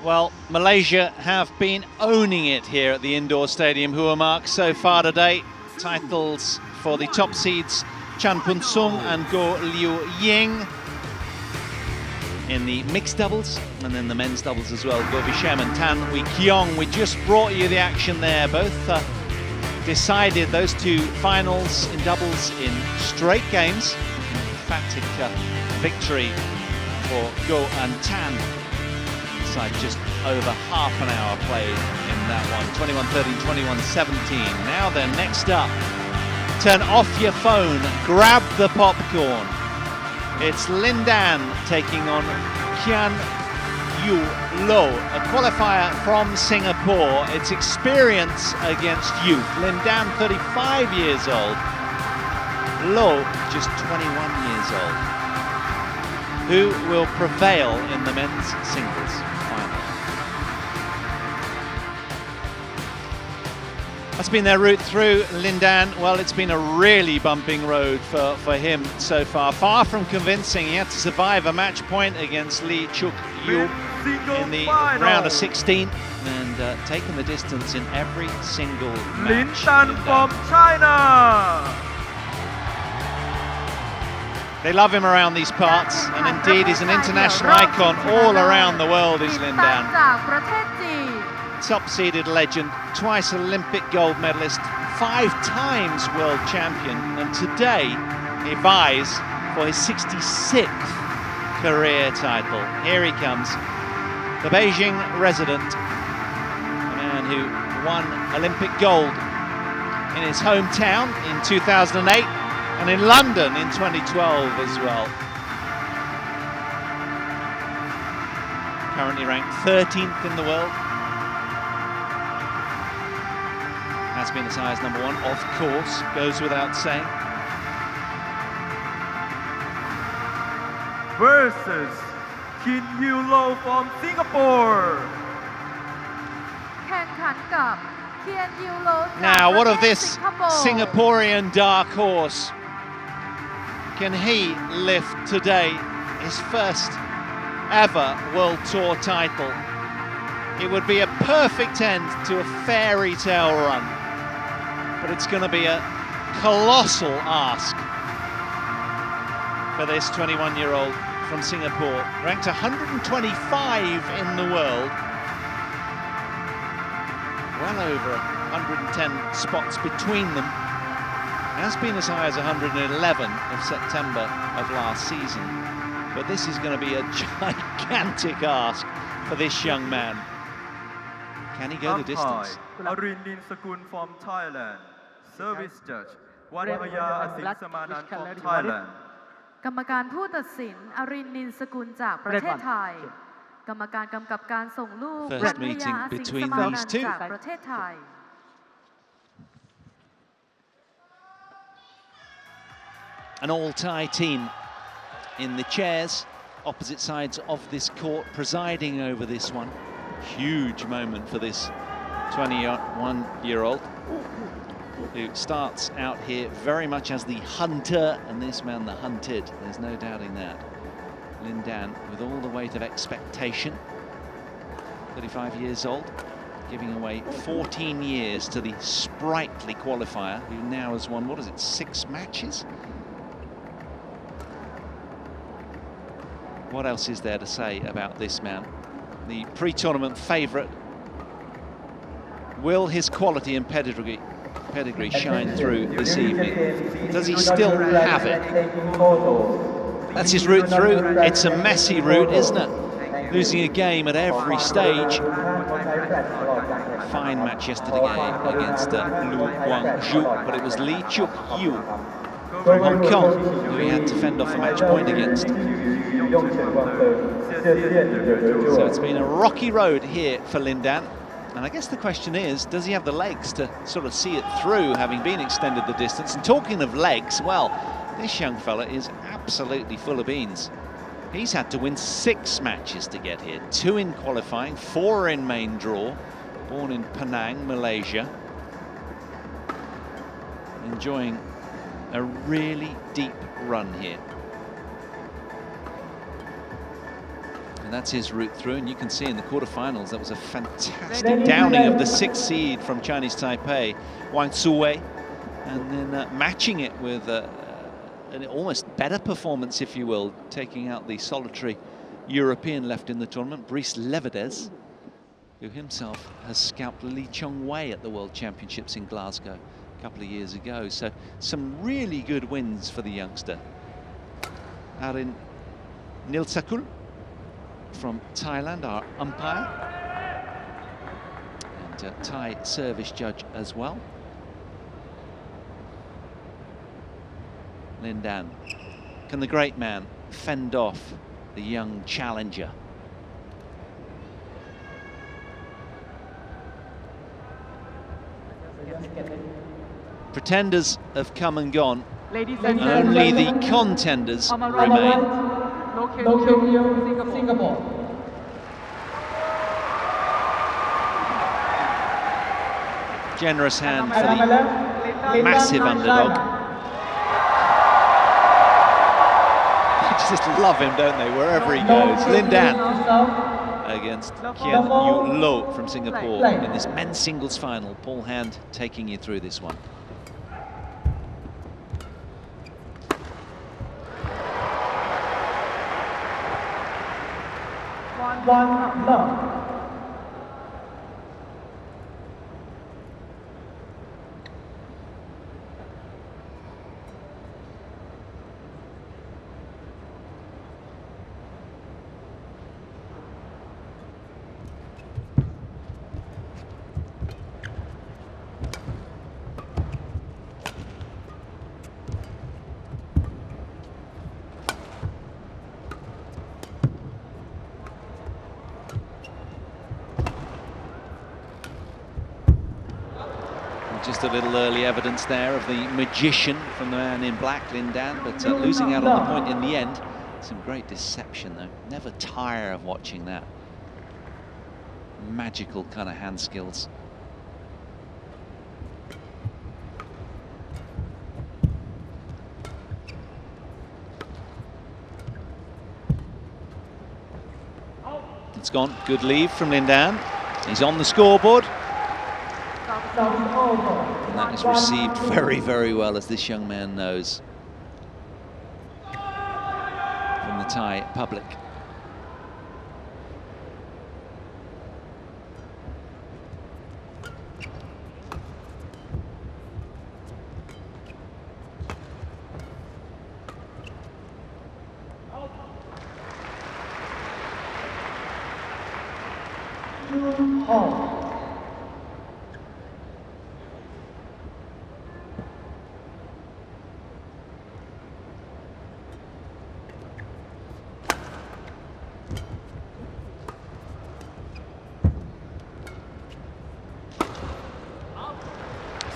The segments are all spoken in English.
Well, Malaysia have been owning it here at the indoor stadium, Hua Mark, so far today. Titles for the top seeds, Chan Pun Sung and Go Liu Ying in the mixed doubles, and then the men's doubles as well, Go Vishem and Tan Wee Kiong. We just brought you the action there. Both decided those two finals in doubles in straight games. Emphatic victory for Go and Tan. Inside just over half an hour played in that one. 21-13, 21-17. Now then, next up, turn off your phone, grab the popcorn. It's LIN Dan taking on Kean Yew, a qualifier from Singapore. It's experience against youth. LIN Dan, 35 years old. Lo, just 21 years old. Who will prevail in the men's singles final? That's been their route through. LIN Dan, well, it's been a really bumping road for him so far. Far from convincing. He had to survive a match point against Lee Chuk Yew in the round of 16 and taken the distance in every single match. LIN Dan from China. They love him around these parts, and indeed he's an international icon all around the world, is LIN Dan. Top-seeded legend, twice Olympic gold medalist, 5 times world champion, and today he vies for his 66th career title. Here he comes, the Beijing resident, a man who won Olympic gold in his hometown in 2008, and in London in 2012 as well. Currently ranked 13th in the world. Has been as high as number 1, of course, goes without saying. Versus Kean Yew from Singapore. Now, what of this Singaporean dark horse? Can he lift today his first ever World Tour title? It would be a perfect end to a fairy tale run, but it's going to be a colossal ask for this 21-year-old from Singapore, ranked 125 in the world, well over 110 spots between them. Has been as high as 111 of September of last season, but this is going to be a gigantic ask for this young man. Can he go the distance? LIN Dan from Thailand, service judge. Waraya Asing Samanan from Thailand. กรรมการผู้ตัดสินอรินทร์ นินสกุลจากประเทศไทย กรรมการกำกับการส่งลูก First meeting between these two. จากประเทศไทย An all-Thai team in the chairs, opposite sides of this court, presiding over this one. Huge moment for this 21-year-old who starts out here very much as the hunter, and this man the hunted. There's no doubting that. LIN Dan with all the weight of expectation. 35 years old, giving away 14 years to the sprightly qualifier, who now has won, what is it, 6 matches? What else is there to say about this man? The pre-tournament favourite. Will his quality and pedigree shine through this evening? Does he still have it? That's his route through. It's a messy route, isn't it? Losing a game at every stage. Fine match yesterday against Lu Guangzhou, but it was Lee Chuk Yew from Hong Kong who he had to fend off a match point against. So it's been a rocky road here for LIN Dan. And I guess the question is, does he have the legs to sort of see it through, having been extended the distance? And talking of legs, well, this young fella is absolutely full of beans. He's had to win 6 matches to get here. 2 in qualifying, 4 in main draw. Born in Penang, Malaysia. Enjoying a really deep run here. And that's his route through, and you can see in the quarterfinals that was a fantastic downing of the 6th seed from Chinese Taipei, Wang Suwei, and then matching it with an almost better performance, if you will, taking out the solitary European left in the tournament, Brice Levedez, who himself has scalped Lee Chong-wei at the World Championships in Glasgow a couple of years ago. So some really good wins for the youngster. Arin Nilsakul from Thailand, our umpire, and Thai service judge as well. LIN Dan. Can the great man fend off the young challenger? Pretenders have come and gone. And only the contenders remain. Singapore. Generous hand for the massive underdog. They just love him, don't they, wherever he goes. LIN Dan against Kean Yew from Singapore in this men's singles final. Paul Hand taking you through this one. One love. Just a little early evidence there of the magician from the man in black, LIN Dan, but losing out on the point in the end. Some great deception, though. Never tire of watching that. Magical kind of hand skills. It's gone. Good leave from LIN Dan. He's on the scoreboard. And that is received very, very well, as this young man knows, from the Thai public.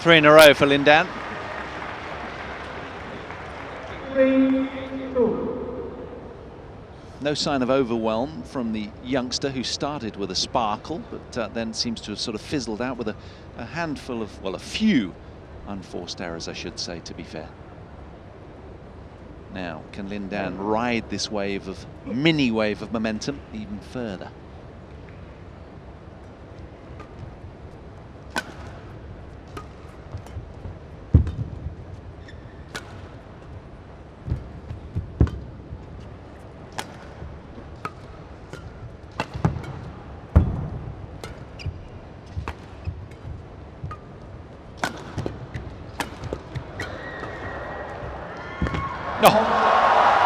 Three in a row for LIN Dan. 3-2. No sign of overwhelm from the youngster, who started with a sparkle, but then seems to have sort of fizzled out with a handful of, well, a few unforced errors, I should say, to be fair. Now, can LIN Dan ride this wave of, mini wave of momentum even further?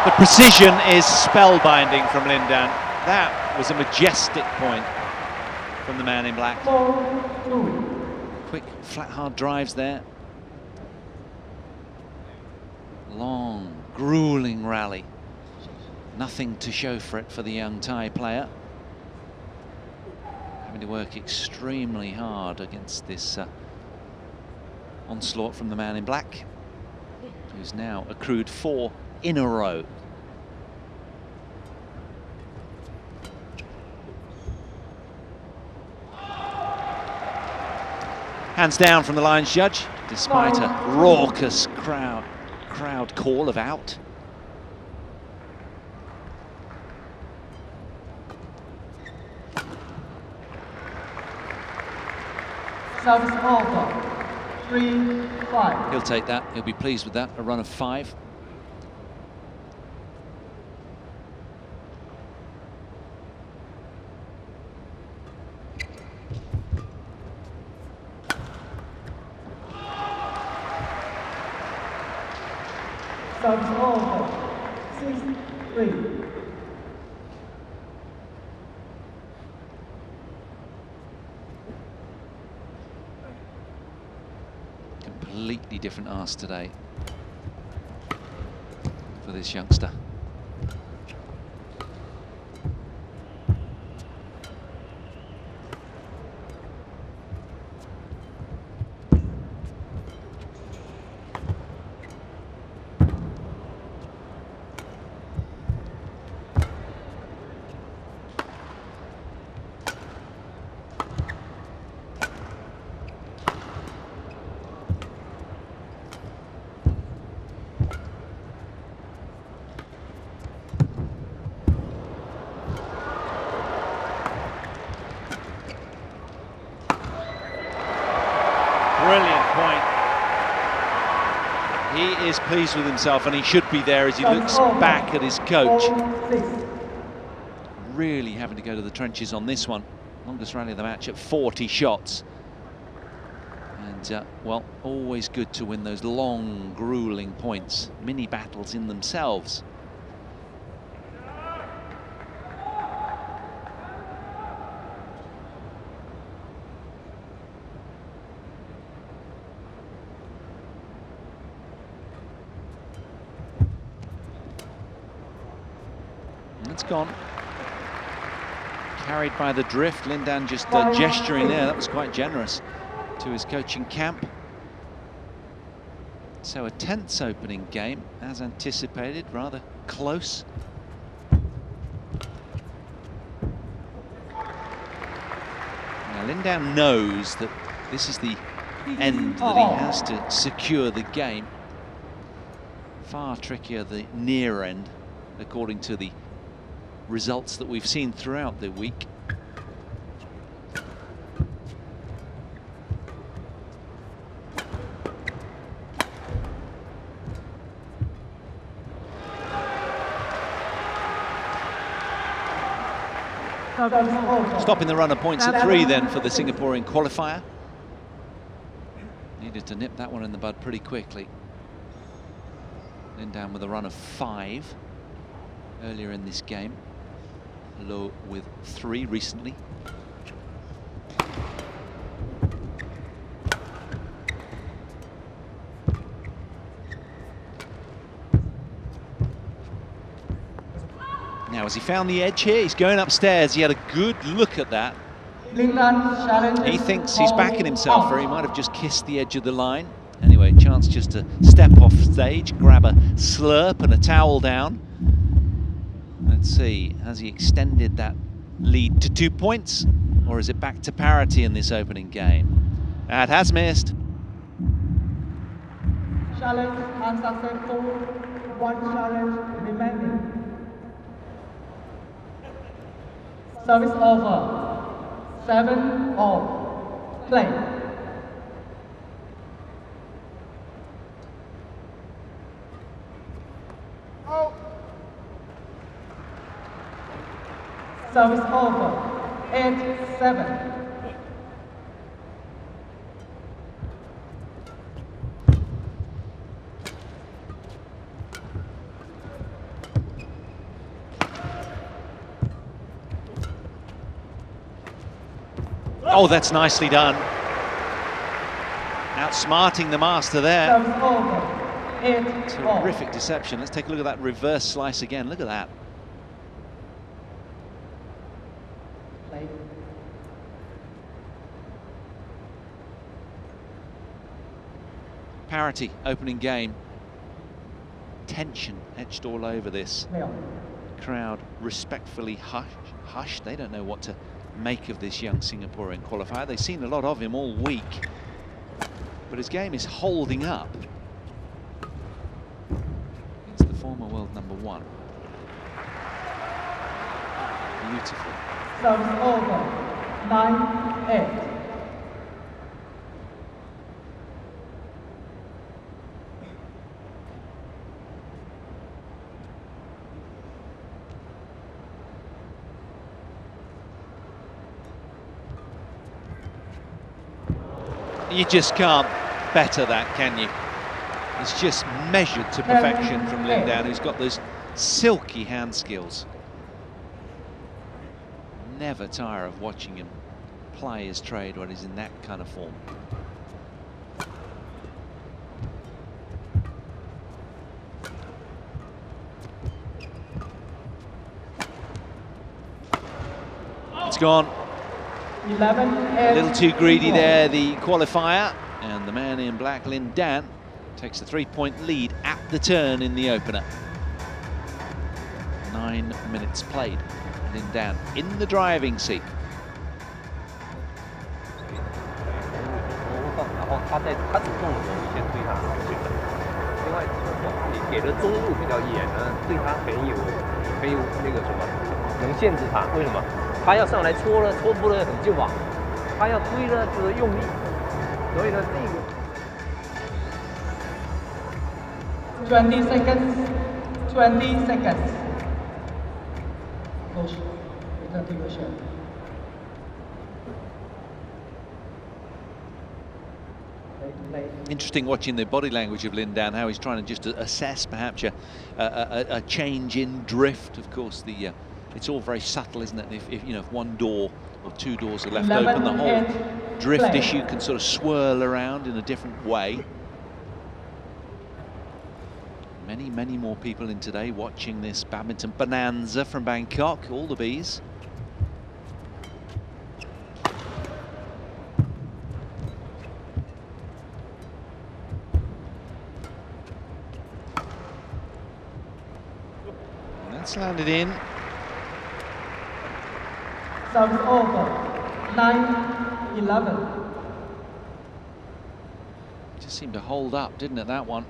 The precision is spellbinding from LIN Dan. That was a majestic point from the man in black. 4-2. Quick, flat, hard drives there. Long, grueling rally. Nothing to show for it for the young Thai player. Having to work extremely hard against this onslaught from the man in black, who's now accrued 4 in a row. Hands down from the lines judge, despite a raucous crowd call of out. Service over. 3-5. He'll take that. He'll be pleased with that. A run of 5. Service over. 6-3. Completely different ask today for this youngster. Brilliant point. He is pleased with himself, and he should be there as he looks back at his coach. Really having to go to the trenches on this one. Longest rally of the match at 40 shots. And, well, always good to win those long, grueling points. Mini battles in themselves. It's gone. Carried by the drift. LIN Dan just gesturing there. That was quite generous to his coaching camp. So a tense opening game, as anticipated, rather close. Now LIN Dan knows that this is the end that he has to secure the game. Far trickier the near end, according to the results that we've seen throughout the week. Stopping the run of points at 3 then for the Singaporean qualifier. Needed to nip that one in the bud pretty quickly. LIN Dan with a run of 5 earlier in this game. Low with 3 recently. Now, has he found the edge here? He's going upstairs. He had a good look at that. He thinks he's backing himself, or he might have just kissed the edge of the line. Anyway, chance just to step off stage, grab a slurp and a towel down. Let's see, has he extended that lead to 2 points, or is it back to parity in this opening game? That has missed. Challenge unsuccessful. 1 challenge remaining. Service over. 7 all. Play. Service over. 8-7. Oh, that's nicely done. Outsmarting the master there. Service over. 8-all. Terrific deception. Let's take a look at that reverse slice again. Look at that. Play. Parity, opening game. Tension etched all over this. Crowd respectfully hushed. They don't know what to make of this young Singaporean qualifier. They've seen a lot of him all week, but his game is holding up. It's the former world #1. Beautiful. Service over. 9-8. You just can't better that, can you? It's just measured to perfection from LIN Dan, who's got those silky hand skills. Never tire of watching him ply his trade when he's in that kind of form. It's gone. 11, A little too greedy there, the qualifier, and the man in black, LIN Dan, takes a 3-point lead at the turn in the opener. 9 minutes played. LIN Dan in the driving seat. 然后他主动的时候，你先对他防线的。另外，你给的中路比较野呢，对他很有那个什么，能限制他。为什么？他要上来戳了，戳不了很就网；他要推了就是用力。所以呢，这个。 20 seconds. 20 seconds. Coach, return to your share. Interesting watching the body language of LIN Dan, how he's trying to just assess perhaps a change in drift. Of course, it's all very subtle, isn't it? If you know, if one door or two doors are left open, the whole drift issue can sort of swirl around in a different way. Many more people in today watching this badminton bonanza from Bangkok, all the bees. And that's landed in. Service over. 9-11. Just seemed to hold up, didn't it, that one?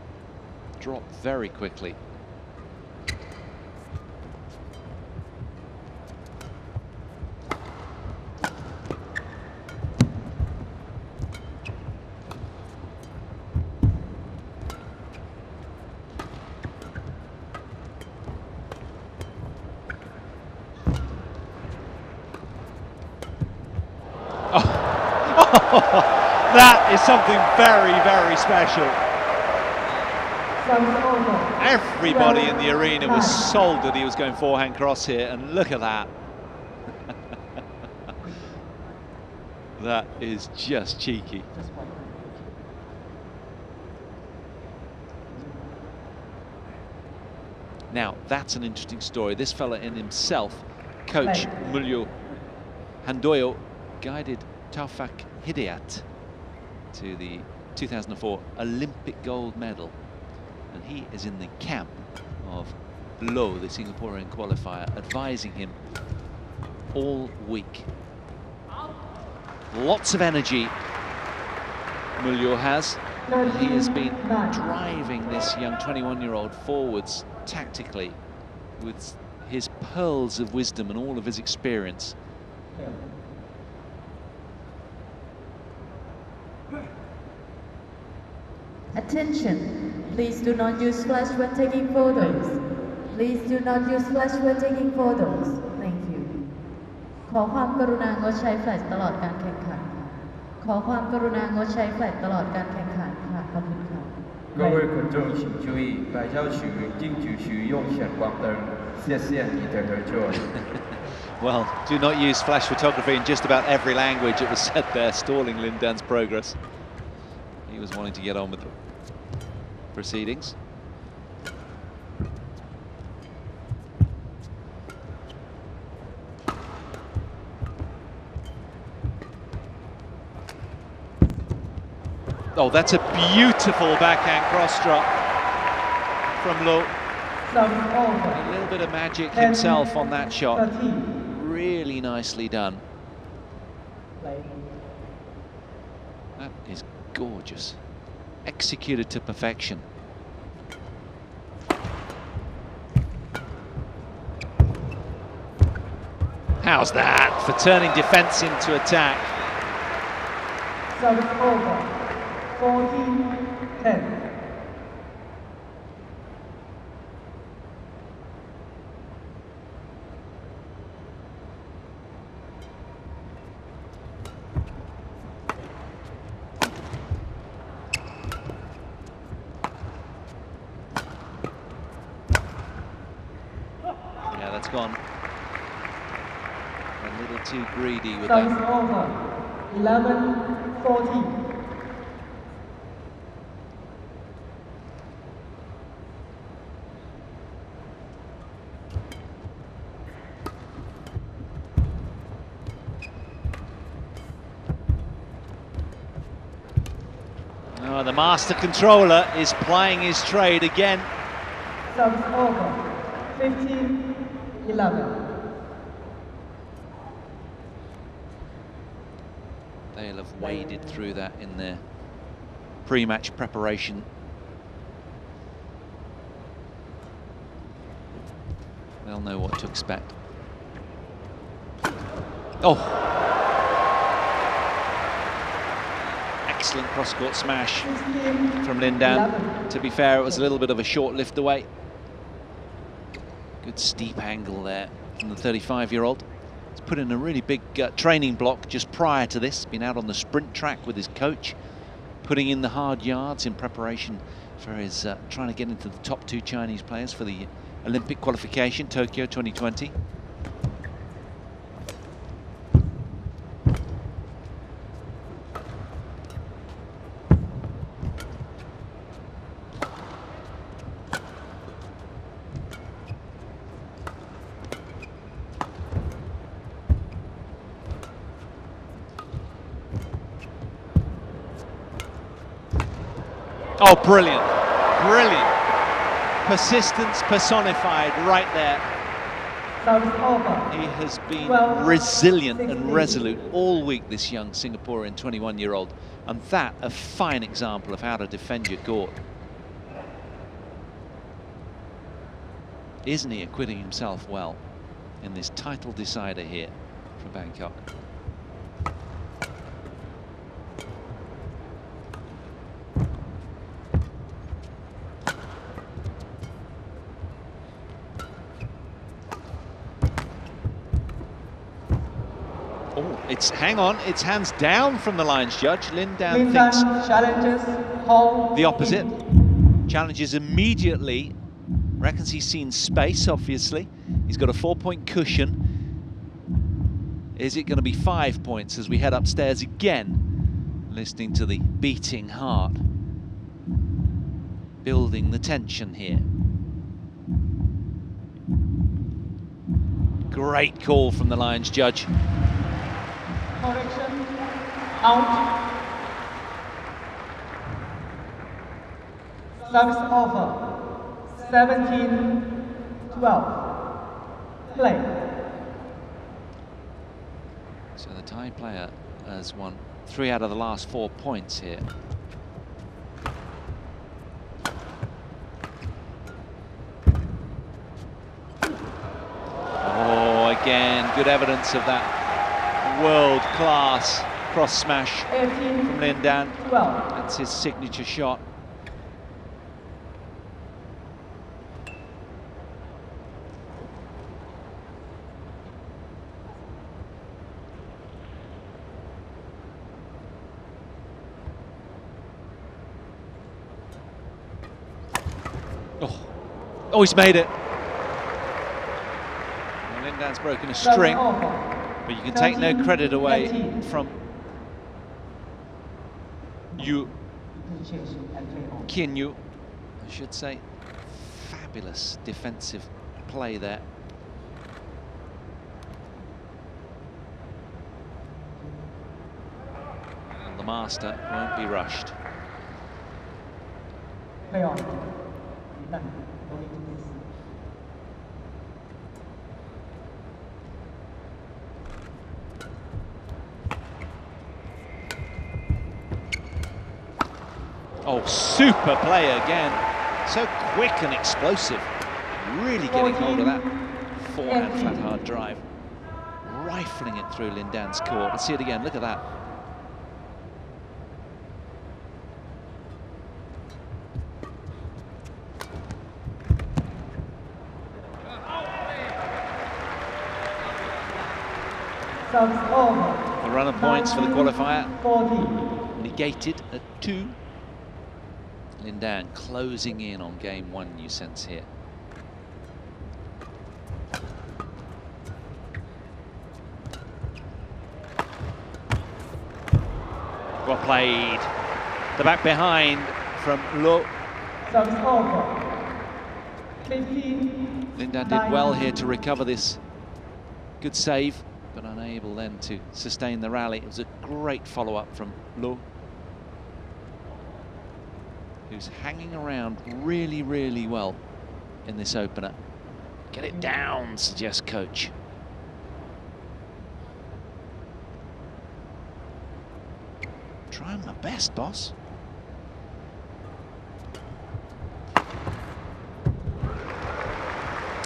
Dropped very quickly. That is something very, very special. Everybody in the arena was sold that he was going forehand cross here, and look at that. That is just cheeky. Now, that's an interesting story. This fella in himself, coach Mulyo Handoyo, guided Taufaq Hidayat to the 2004 Olympic gold medal. And he is in the camp of Lo, the Singaporean qualifier, advising him all week. Lots of energy Mulyo has. He has been driving this young 21-year-old forwards tactically with his pearls of wisdom and all of his experience. Attention, please do not use flash when taking photos. Please do not use flash when taking photos. Thank you. ขอความกรุณางดใช้แฟลชตลอดการแข่งขัน ขอความกรุณางดใช้แฟลชตลอดการแข่งขันค่ะขอบคุณค่ะ 各位观众请注意，摆交区禁止使用闪光灯。谢谢你的合作。Well, do not use flash photography in just about every language, it was said there, stalling LIN Dan's progress. He was wanting to get on with the proceedings. Oh, that's a beautiful backhand cross drop from Lo. A little bit of magic himself on that shot. Really nicely done. That is gorgeous. Executed to perfection. How's that for turning defense into attack? Service over. 14-10. gone a little too greedy with Service that. over. 11-14. Oh, the master controller is plying his trade again. Service over. 15-11. They'll have waded through that in their pre-match preparation. They'll know what to expect. Oh! Excellent cross-court smash from LIN Dan. To be fair, it was a little bit of a short lift away. Good steep angle there from the 35-year-old. He's put in a really big training block just prior to this. Been out on the sprint track with his coach, putting in the hard yards in preparation for his trying to get into the top 2 Chinese players for the Olympic qualification, Tokyo 2020. Oh, brilliant, brilliant. Persistence personified right there. Service over. He has been 12, resilient and 16. resolute all week, this young Singaporean 21-year-old. And that, a fine example of how to defend your court. Isn't he acquitting himself well in this title decider here for Bangkok? Hang on, it's hands down from the lines judge. LIN Dan LIN thinks Dan challenges Hall. the opposite. Challenges immediately. Reckons he's seen space, obviously. He's got a 4-point cushion. Is it going to be 5 points as we head upstairs again? Listening to the beating heart. Building the tension here. Great call from the lines judge. Correction. Out. Service over. 17-12. Play. So the Thai player has won 3 out of the last 4 points here. Oh, again, good evidence of that world-class cross smash from LIN Dan. 12. That's his signature shot. Oh, he's made it. Well, LIN Dan's broken a string, but you can take no credit away from Yew, Kean Yew, I should say. Fabulous defensive play there. And the master won't be rushed. Play on. Done. Going to this. Oh, super play again. So quick and explosive. Really getting hold of that forehand flat hard drive. Rifling it through LIN Dan's court. Let's see it again. Look at that. Service over. The run of points for the qualifier 40. negated at 2. LIN Dan closing in on game 1, you sense here. Well played. The back behind from Lo. Service over. 15. LIN Dan did well here to recover this. Good save, but unable then to sustain the rally. It was a great follow-up from Lo, who's hanging around really, really well in this opener. Get it down, suggests coach. Trying my best, boss.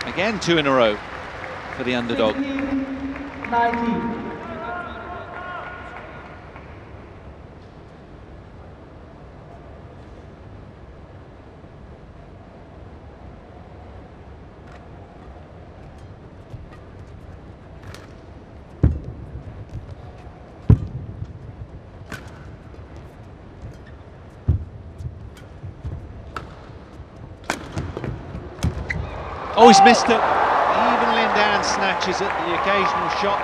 Again, 2 in a row for the underdog. 19. Oh, he's missed it. Even LIN Dan snatches at the occasional shot.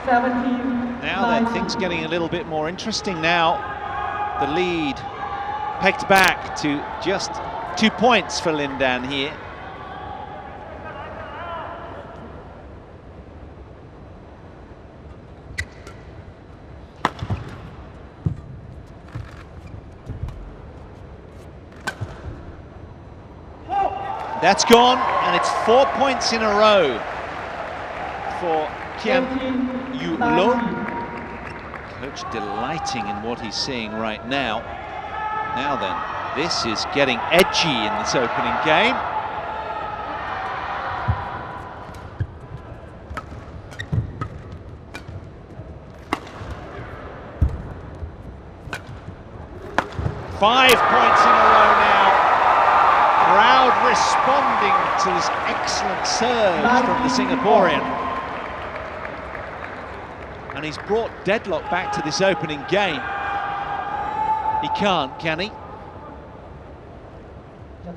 17. Now then, things getting a little bit more interesting now. The lead pegged back to just 2 points for LIN Dan here. That's gone, and it's 4 points in a row for Kean Yew. Coach delighting in what he's seeing right now. Now then, this is getting edgy in this opening game. Five points in a row now. Crowd responding to this excellent serve from the Singaporean. And he's brought deadlock back to this opening game. He can't, can he? The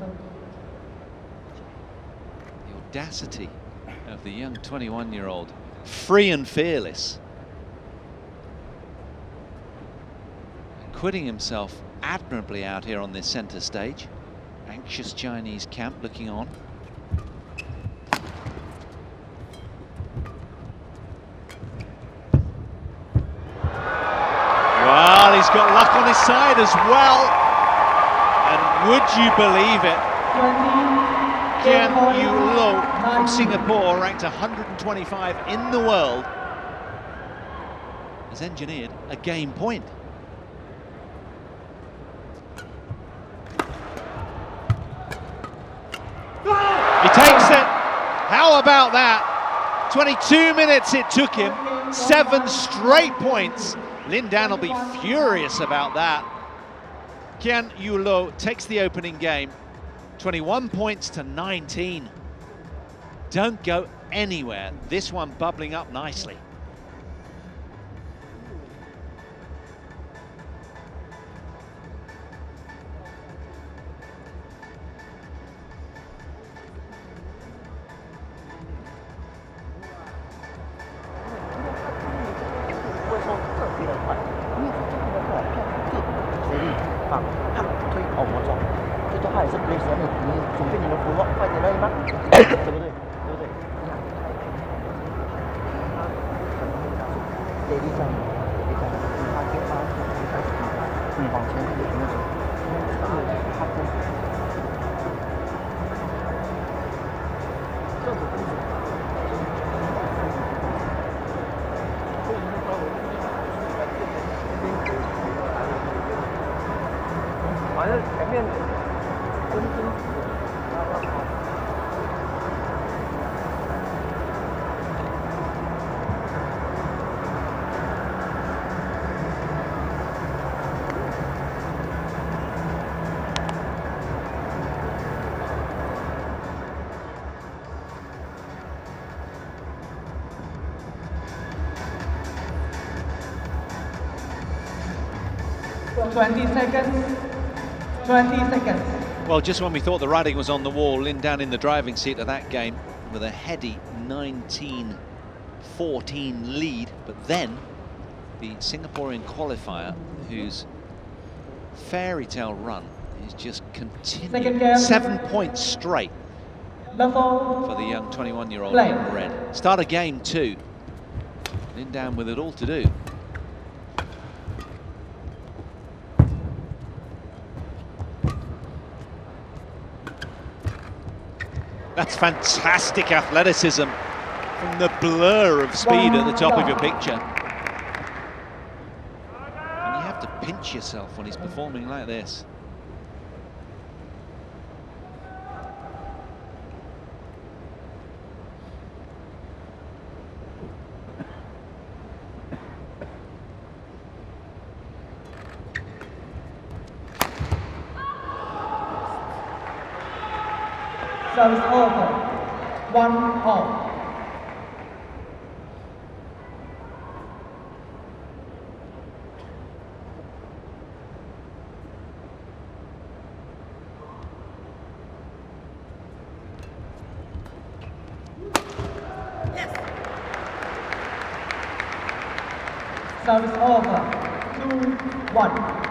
audacity of the young 21-year-old, free and fearless. Acquitting himself admirably out here on this centre stage. Anxious Chinese camp looking on. Well, he's got luck on his side as well. And would you believe it? Kean Yew from Singapore, ranked 125 in the world, has engineered a game point. He takes it. How about that? 22 minutes it took him. 7 straight points. LIN Dan will be furious about that. Kean Yew takes the opening game. 21 points to 19. Don't go anywhere. This one bubbling up nicely. Well, just when we thought the writing was on the wall, LIN Dan in the driving seat of that game with a heady 19-14 lead, but then the Singaporean qualifier whose fairy tale run is just continuing. 7 points straight for the young 21-year-old in red. Start of game 2. LIN Dan with it all to do. That's fantastic athleticism from the blur of speed at the top of your picture. And you have to pinch yourself when he's performing like this. Service over. 1-all. Service over. 2-1.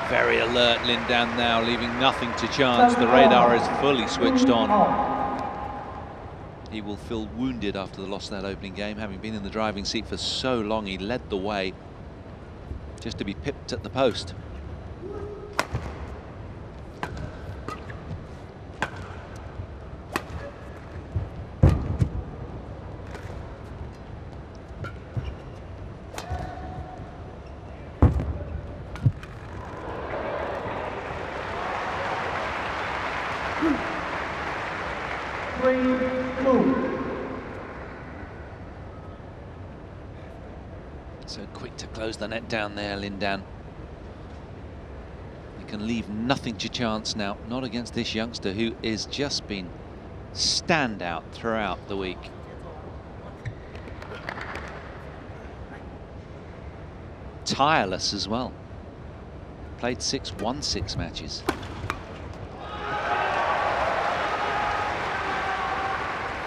Very alert LIN Dan now, leaving nothing to chance. The radar is fully switched on. He will feel wounded after the loss of that opening game, having been in the driving seat for so long. He led the way just to be pipped at the post. So quick to close the net down there, LIN Dan. He can leave nothing to chance now, not against this youngster who has just been standout throughout the week. Tireless as well. Played 6, won 6 matches.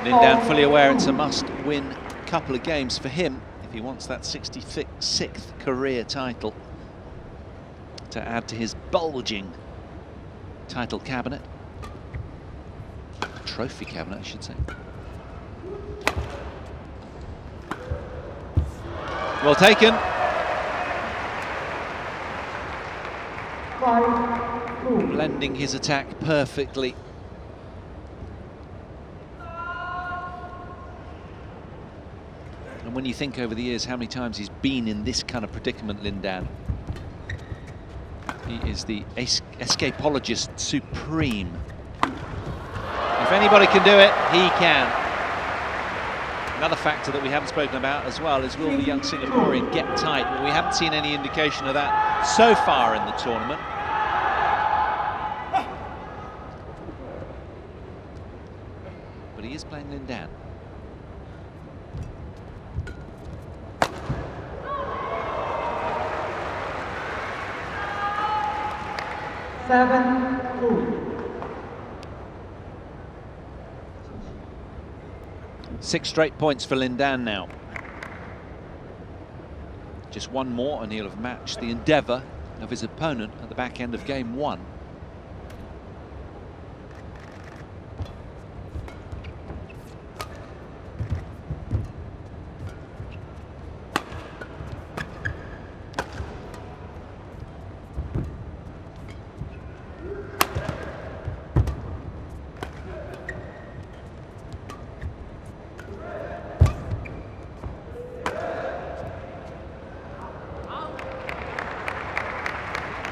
LIN Dan fully aware it's a must-win couple of games for him if he wants that 66th career title to add to his bulging title cabinet. Trophy cabinet, I should say. Well taken. 5-2. Blending his attack perfectly. And when you think over the years how many times he's been in this kind of predicament, LIN Dan, he is the escapologist supreme. If anybody can do it, he can. Another factor that we haven't spoken about as well is will the young Singaporean get tight? Well, we haven't seen any indication of that so far in the tournament. But he is playing LIN Dan. Six straight points for LIN Dan now. Just one more and he'll have matched the endeavour of his opponent at the back end of game 1.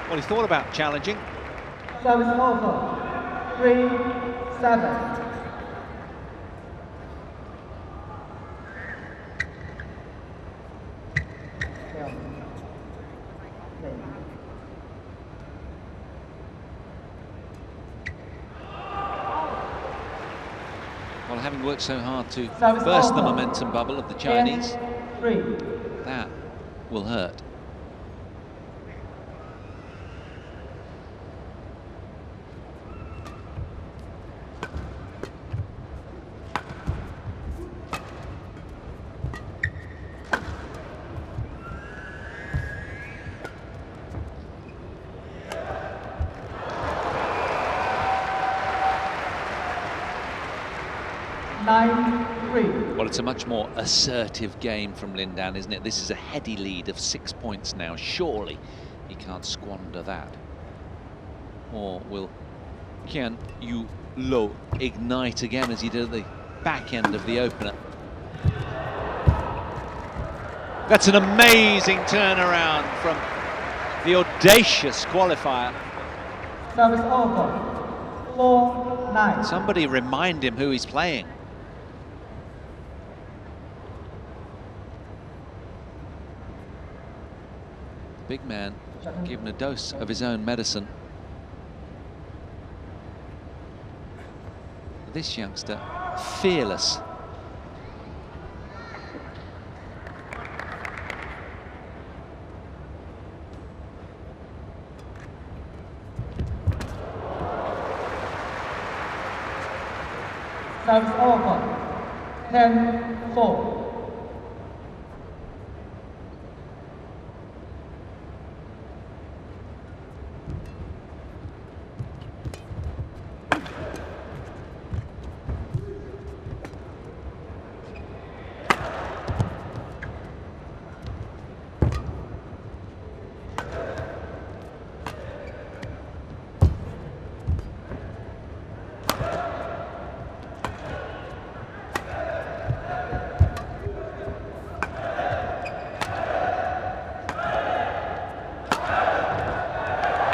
Well, he thought about challenging. Service over. 3-7. Well, having worked so hard to burst the momentum bubble of the Chinese, that will hurt. 9-3. Well, it's a much more assertive game from LIN Dan, isn't it? This is a heady lead of 6 points now. Surely he can't squander that. Or will Kean Yew ignite again as he did at the back end of the opener? That's an amazing turnaround from the audacious qualifier. Service over. 4-9. Somebody remind him who he's playing. Big man given a dose of his own medicine. This youngster, fearless. Service over. 10-4.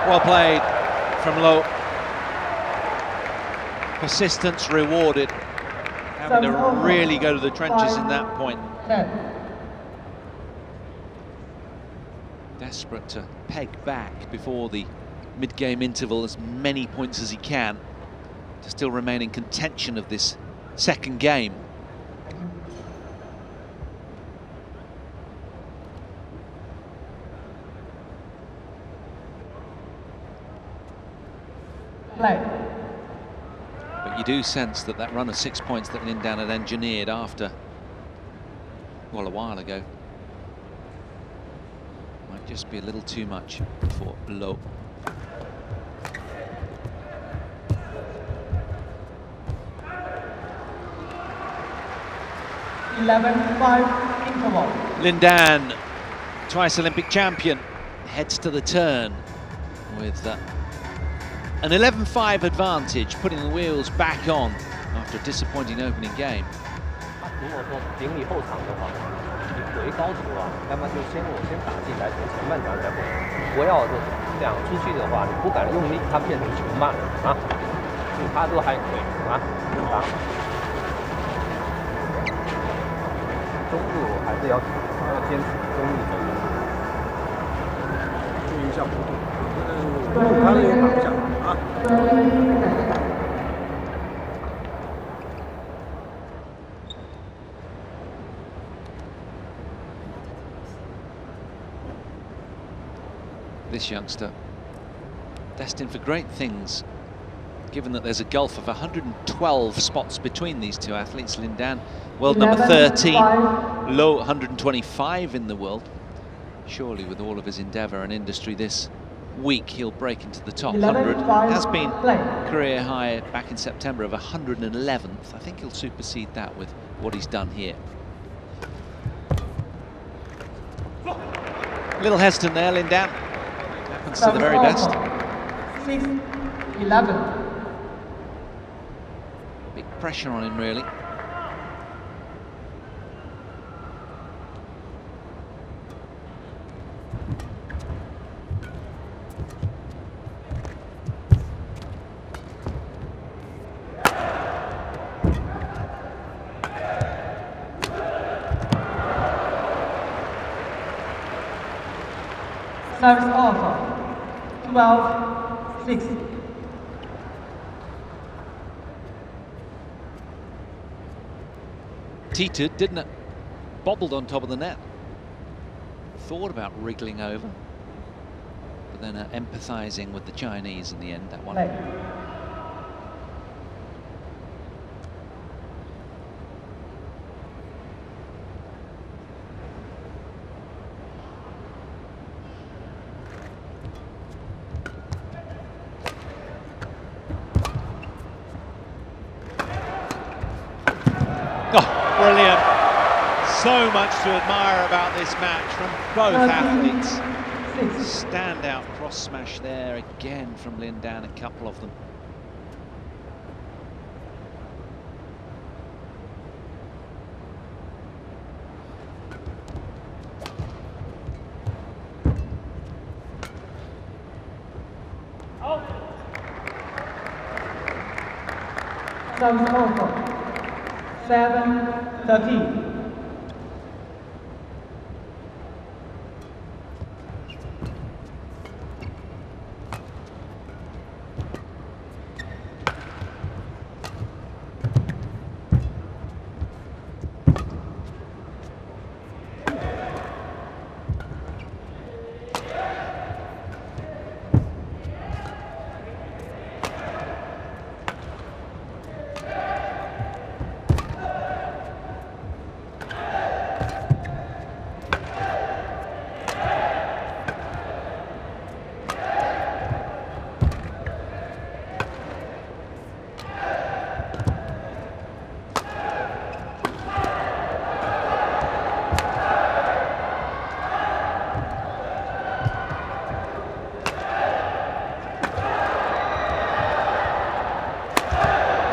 Well played from Loh. Persistence rewarded. Having to really go to the trenches in that point. 10. Desperate to peg back before the mid-game interval as many points as he can to still remain in contention of this second game. Play. But you do sense that that run of 6 points that LIN Dan had engineered after, well, a while ago, might just be a little too much for Loh. Interval. LIN Dan, twice Olympic champion, heads to the turn with an 11-5 advantage, putting the wheels back on after a disappointing opening game. 如果说顶你后场的话，你回高球啊，那么就先打进来，前半场再回，不要这样出去的话，你不敢用力，它变成球慢啊，他都还回啊，啊，中路还是要坚持中路走，注意一下弧度，他是有挡一下啊。This youngster, destined for great things, given that there's a gulf of 112 spots between these two athletes. LIN Dan, world number 13, Loh 125 in the world. Surely with all of his endeavour and industry this week, he'll break into the top 100. Has been career high back in September of 111th. I think he'll supersede that with what he's done here. A little hesitant there, LIN Dan. Happens to the very best. 6-11. Big pressure on him, really. Service over. 12-6. Teetered, didn't it? Bobbled on top of the net. Thought about wriggling over, but then empathising with the Chinese in the end, that one. Play. brilliant. So much to admire about this match from both athletes. Standout cross smash there again from LIN Dan, a couple of them. Service over. 7-13.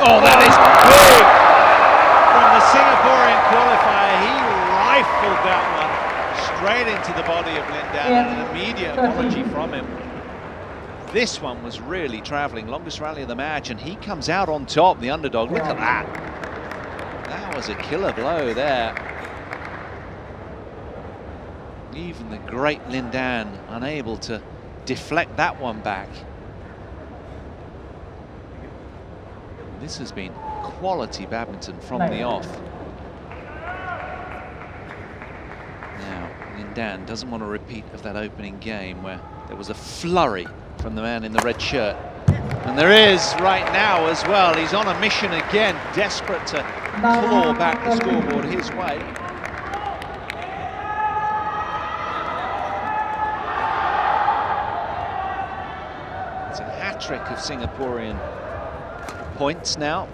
Oh, that is big! From the Singaporean qualifier, he rifled that one straight into the body of LIN Dan, and an immediate apology from him. This one was really travelling, longest rally of the match, and he comes out on top, the underdog. Look at that. That was a killer blow there. Even the great LIN Dan unable to deflect that one back. This has been quality badminton from the off. Now, LIN Dan doesn't want a repeat of that opening game where there was a flurry from the man in the red shirt. And there is right now as well. He's on a mission again, desperate to claw back the scoreboard his way. It's a hat-trick of Singaporean points now.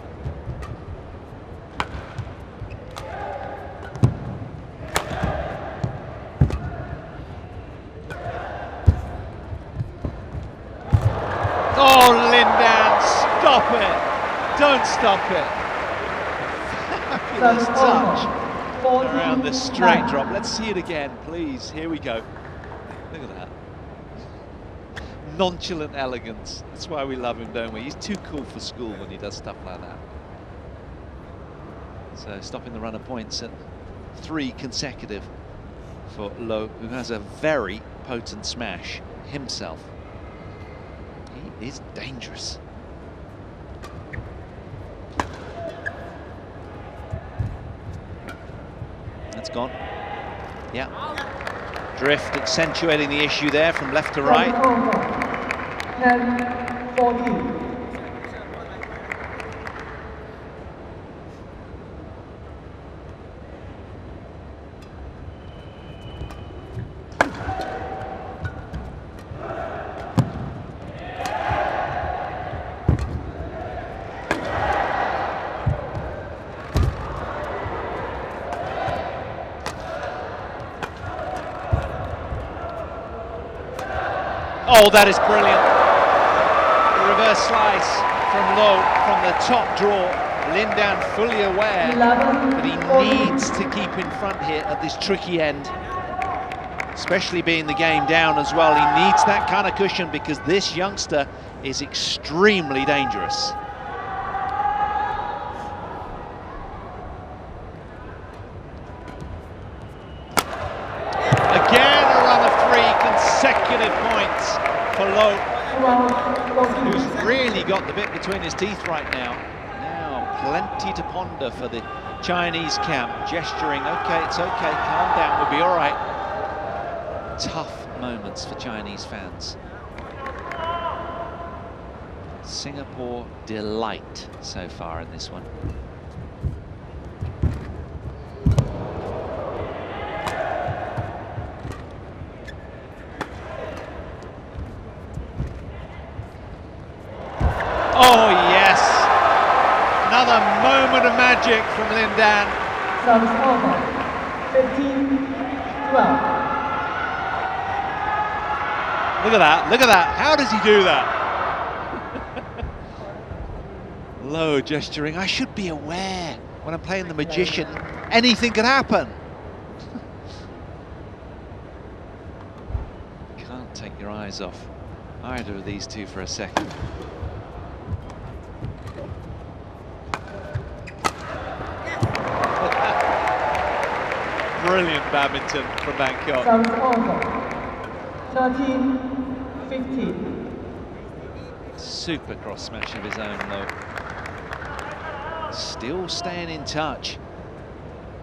Oh, LIN Dan, stop it! Don't stop it! Fabulous touch around the straight drop. Let's see it again, please. Here we go. Look at that. Nonchalant elegance. That's why we love him, don't we? He's too cool for school when he does stuff like that. So stopping the run of points at 3 consecutive for LOH, who has a very potent smash himself. He is dangerous. That's gone. Yeah. Drift accentuating the issue there from left to right. 10-14. Oh, that is brilliant. The reverse slice from LOH from the top draw. LIN Dan fully aware that he needs to keep in front here at this tricky end, especially being the game down as well. He needs that kind of cushion because this youngster is extremely dangerous. Again, a run of 3 consecutive points for LOH, who's really got the bit between his teeth right now. Now, plenty to ponder for the Chinese camp, gesturing, okay, it's okay, calm down, we'll be all right. Tough moments for Chinese fans. Singapore delight so far in this one. Oh yes, another moment of magic from LIN Dan. Service over. 15-12. Look at that, look at that. How does he do that? Low gesturing. I should be aware when I'm playing the magician, anything could happen. Can't take your eyes off either of these two for a second. Brilliant badminton from Bangkok. Service over. 13-15. Super cross smash of his own, though. Still staying in touch,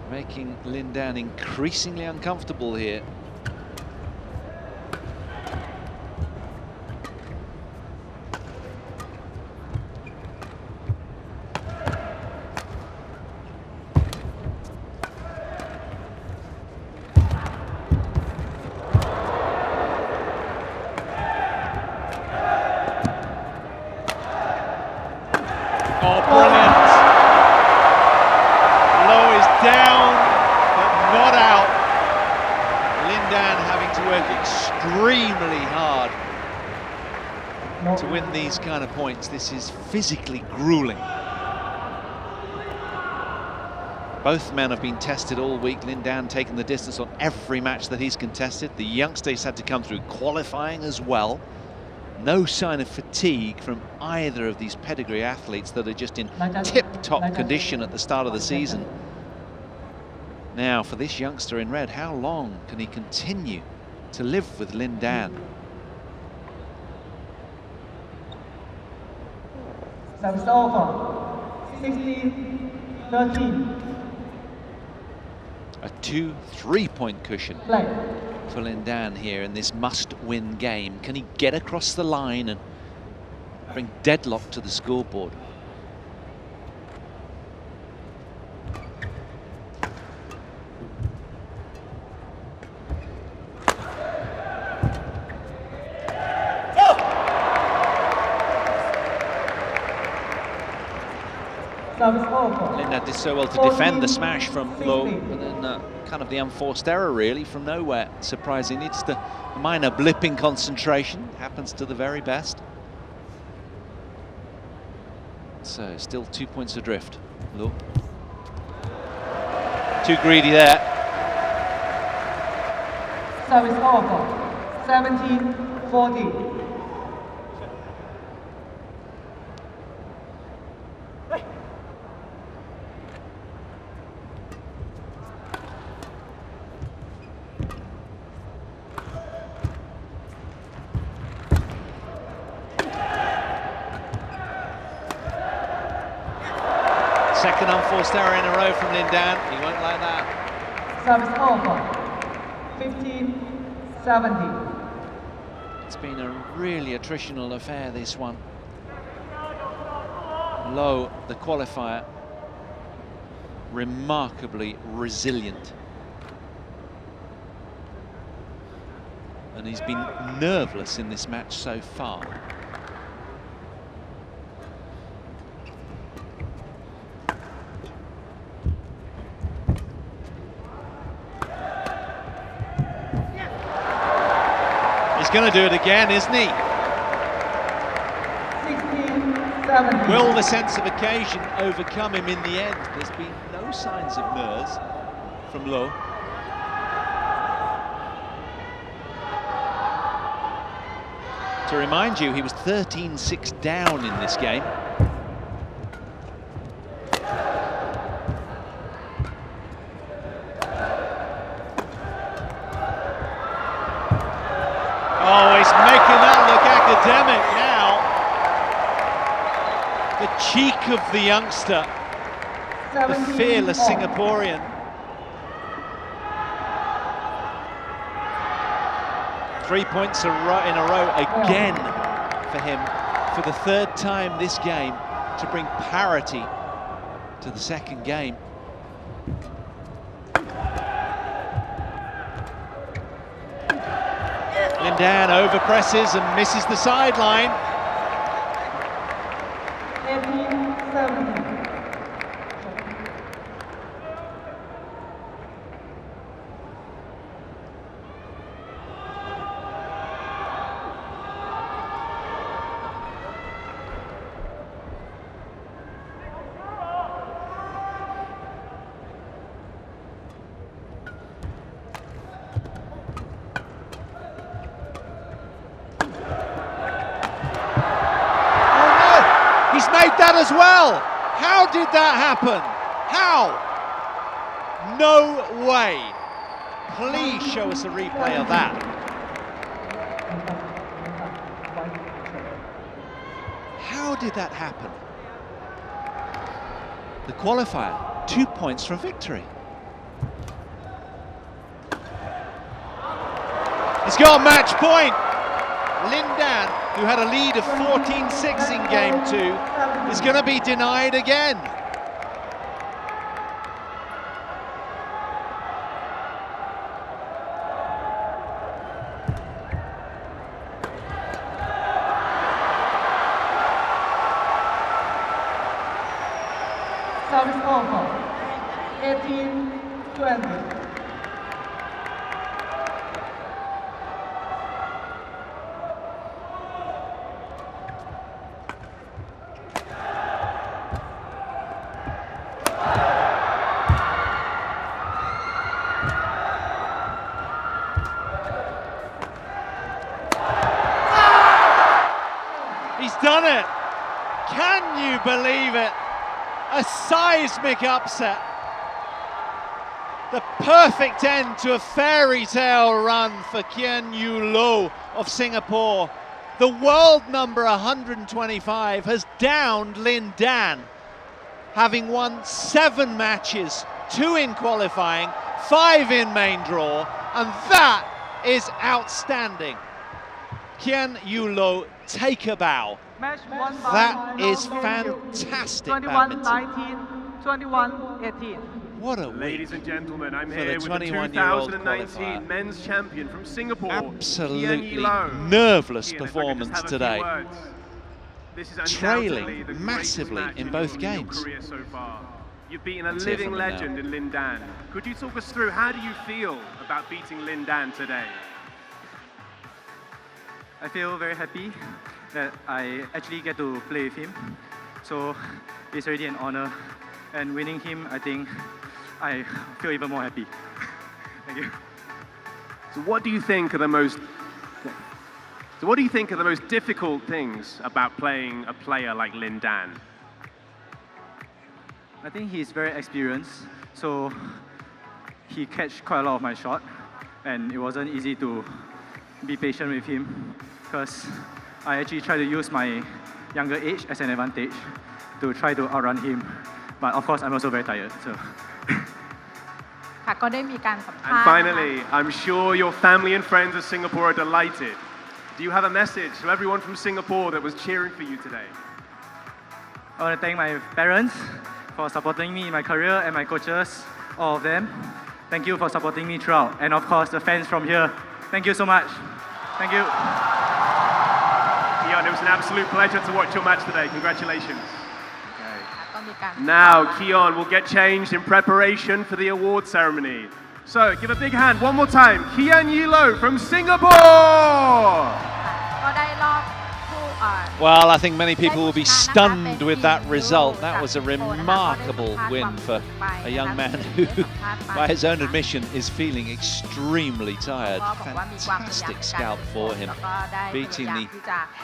making LIN Dan increasingly uncomfortable here. Oh, brilliant. Low is down, but not out. LIN Dan having to work extremely hard to win these kind of points. This is physically grueling. Both men have been tested all week. LIN Dan taking the distance on every match that he's contested. The youngsters had to come through qualifying as well. No sign of fatigue from either of these pedigree athletes that are just in tip-top condition at the start of the season. Now, for this youngster in red, how long can he continue to live with LIN Dan? Service over. 16-13. A 2-3-point cushion Play. for LIN Dan here in this must-win game. Can he get across the line and bring deadlock to the scoreboard? Service over. LIN Dan did so well to defend the smash from Low, but then kind of the unforced error really from nowhere. Surprisingly, just a minor blip in concentration. Happens to the very best. So still 2 points adrift. Low. Too greedy there. Service over. 17-14. Second unforced error in a row from LIN Dan. He won't like that. Service over. 15-17. It's been a really attritional affair, this one. Low, the qualifier, remarkably resilient. And he's been nerveless in this match so far. He's going to do it again, isn't he? 16-17. Will the sense of occasion overcome him in the end? There's been no signs of nerves from Low. To remind you, he was 13-6 down in this game. Oh, he's making that look academic now. The cheek of the youngster, the fearless Singaporean. Three points in a row again for him, for the third time this game, to bring parity to the second game. LIN Dan overpresses and misses the sideline. 18-17. as well. How did that happen? How? No way. Please show us a replay of that. How did that happen? The qualifier, 2 points from victory. He's got a match point. LIN Dan, who had a lead of 14-6 in game 2, is going to be denied again. Service over. 18-20. He's done it. Can you believe it? A seismic upset. The perfect end to a fairy tale run for Kean Yew of Singapore. The world number 125 has downed LIN Dan, having won 7 matches, 2 in qualifying, 5 in main draw, and that is outstanding. Kean Yew, take a bow. Match won by That is Kean Yew. fantastic badminton. 21-19, 21-18. What a week. Ladies and gentlemen, I'm for here the with the 21-year-old 2019 qualifier. men's champion from Singapore, Absolutely Kean Yew. nerveless Kean, if I could just performance have a few today. words. This is Trailing undoubtedly the greatest massively match in your- both your games. career so far. You've beaten a Let's hear living from him now. legend in LIN Dan. Could you talk us through how do you feel about beating LIN Dan today? I feel very happy that I actually get to play with him. So it's already an honor. And winning him, I think I feel even more happy. Thank you. So what do you think are the most difficult things about playing a player like LIN Dan? I think he's very experienced. So he catch quite a lot of my shot. And it wasn't easy to be patient with him because I actually try to use my younger age as an advantage to try to outrun him. But of course, I'm also very tired. So. ค่ะก็ได้มีการสัมภาษณ์ And นะคะ finally, I'm sure your family and friends of Singapore are delighted. Do you have a message to everyone from Singapore that was cheering for you today? I want to thank my parents for supporting me in my career and my coaches, all of them. Thank you for supporting me throughout. And of course, the fans from here. Thank you so much. Thank you. Kean, it was an absolute pleasure to watch your match today. Congratulations. ก็มีการ Now, Kean will get changed in preparation for the award ceremony. So, give a big hand one more time. Kean Yew from Singapore! ก็ได้รอบคู่ Well, I think many people will be stunned with that result. That was a remarkable win for a young man who, by his own admission, is feeling extremely tired. Fantastic scalp for him, beating the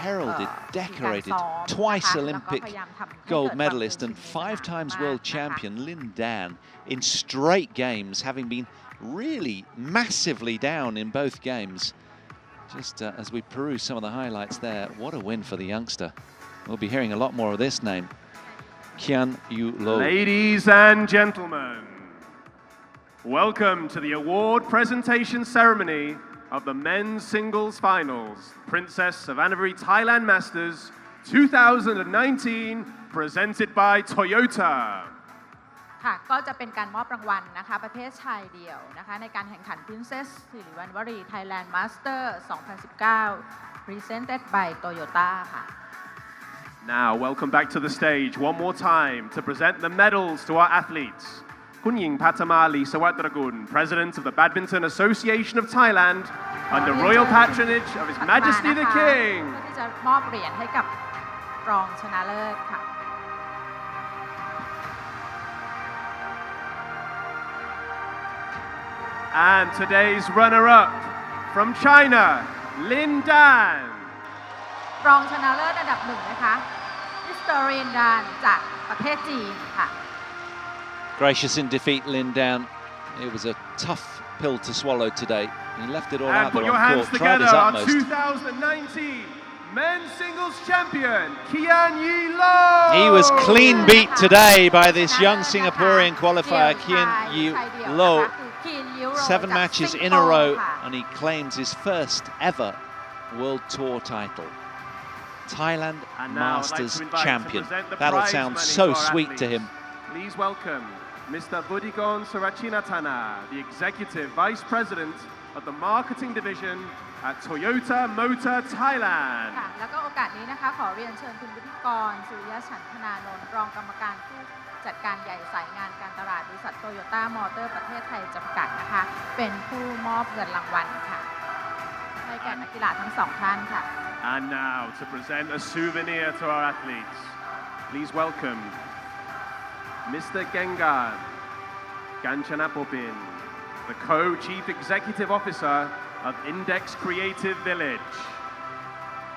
heralded, decorated, twice Olympic gold medalist and 5 times world champion LIN Dan in straight games, having been really massively down in both games. Just as we peruse some of the highlights there, what a win for the youngster. We'll be hearing a lot more of this name, Kean Yew. Ladies and gentlemen, welcome to the award presentation ceremony of the men's singles finals, Princess Sirivannavari Thailand Masters 2019, presented by Toyota. ค่ะก็จะเป็นการมอบรางวัลนะคะประเภทชายเดี่ยวนะคะในการแข่งขัน Princess Sirivannavari Thailand Masters 2019 presented by Toyota ค่ะ Now, welcome back to the stage one more time to present the medals to our athletes. Kun Ying Patama Lee Sawatrakun, President of the Badminton Association of Thailand, under royal patronage of His Majesty the King. เพื่อที่จะมอบเหรียญให้กับรองชนะเลิศค่ะ And today's runner-up from China, LIN Dan. รองชนะเลิศอันดับ 1นะคะ มิสเตอร์ลินดานจากประเทศจีนค่ะ Gracious in defeat, LIN Dan. It was a tough pill to swallow today. He left it all And out put there your on hands court, tried together, his our utmost. 2019 men's singles champion, Kean Yew. He was clean beat today by this young Singaporean qualifier, Kean Yew. 7 matches in a row, and he claims his first ever World Tour title. Thailand Masters champion. That'll sound so sweet to him. Please welcome Mr. Budigon Sarachinatana, the Executive Vice President of the Marketing Division at Toyota Motor Thailand. ค่ะแล้วก็โอกาสนี้นะคะขอเรียนเชิญคุณวุฒิกรสุริยฉันทนานนท์รองกรรมการผู้จัดการใหญ่สายงานการตลาดบริษัทโตโยต้ามอเตอร์ประเทศไทยจำกัดนะคะเป็นผู้มอบเงินรางวัลค่ะให้แก่นักกีฬาทั้งสองท่านค่ะ And now to present a souvenir to our athletes, please welcome Mr. Gengar Ganchanapopin, the Co-Chief Executive Officer of Index Creative Village.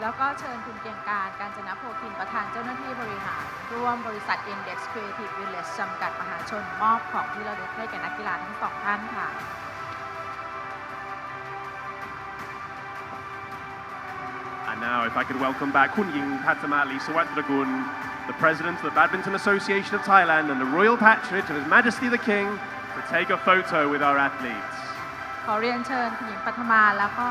แล้วก็เชิญคุณเก่งการกาญจนโภคินประธานเจ้าหน้าที่บริหารร่วมบริษัท Index Creative Village จำกัดมหาชนมอบของที่ระลึกให้แก่นักกีฬาทั้งสองท่านค่ะ And now, if I could welcome back Kunying Patamali Sawatdragun, the President of the Badminton Association of Thailand and the Royal Patronage of His Majesty the King, to take a photo with our athletes. ขอเรียนเชิญคุณหญิงปัทมาแล้วก็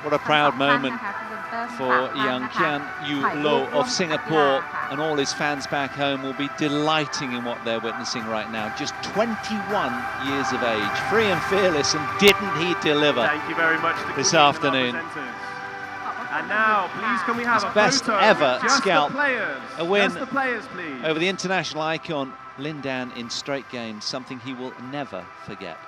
What a proud moment นะคะพรีเซนเตอร์ทั้ง for สามท่าน young นะคะ Kean Yew ถ่ายรูปร่วม of กับ Singapore นักกีฬาค่ะ and all his fans back home will be delighting in what they're witnessing right now. Just 21 years of age, free and fearless, and didn't he deliver Thank you very much to this Kunying and our afternoon? presenters. And now, please, can we have His a best photo ever with just scalp. the players? A win Just the players, please. over the international icon LIN Dan in straight games, something he will never forget.